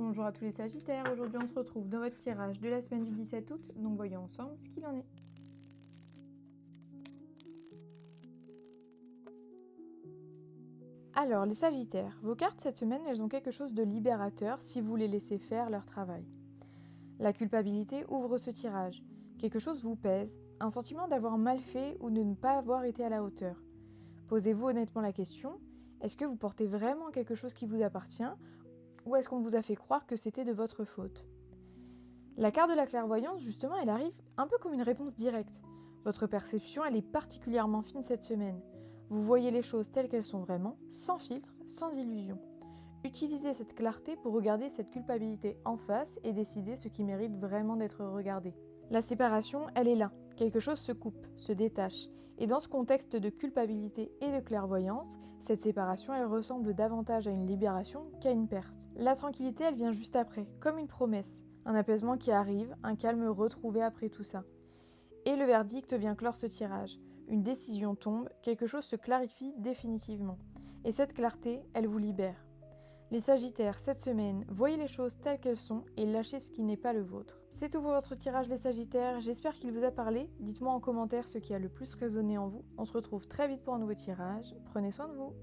Bonjour à tous les Sagittaires, aujourd'hui on se retrouve dans votre tirage de la semaine du 17 août, donc voyons ensemble ce qu'il en est. Alors les Sagittaires, vos cartes cette semaine elles ont quelque chose de libérateur si vous les laissez faire leur travail. La culpabilité ouvre ce tirage, quelque chose vous pèse, un sentiment d'avoir mal fait ou de ne pas avoir été à la hauteur. Posez-vous honnêtement la question, est-ce que vous portez vraiment quelque chose qui vous appartient ou est-ce qu'on vous a fait croire que c'était de votre faute ? La carte de la clairvoyance, justement, elle arrive un peu comme une réponse directe. Votre perception, elle est particulièrement fine cette semaine. Vous voyez les choses telles qu'elles sont vraiment, sans filtre, sans illusion. Utilisez cette clarté pour regarder cette culpabilité en face et décider ce qui mérite vraiment d'être regardé. La séparation, elle est là. Quelque chose se coupe, se détache. Et dans ce contexte de culpabilité et de clairvoyance, cette séparation, elle ressemble davantage à une libération qu'à une perte. La tranquillité, elle vient juste après, comme une promesse. Un apaisement qui arrive, un calme retrouvé après tout ça. Et le verdict vient clore ce tirage. Une décision tombe, quelque chose se clarifie définitivement. Et cette clarté, elle vous libère. Les Sagittaires, cette semaine, voyez les choses telles qu'elles sont et lâchez ce qui n'est pas le vôtre. C'est tout pour votre tirage les Sagittaires, j'espère qu'il vous a parlé. Dites-moi en commentaire ce qui a le plus résonné en vous. On se retrouve très vite pour un nouveau tirage. Prenez soin de vous.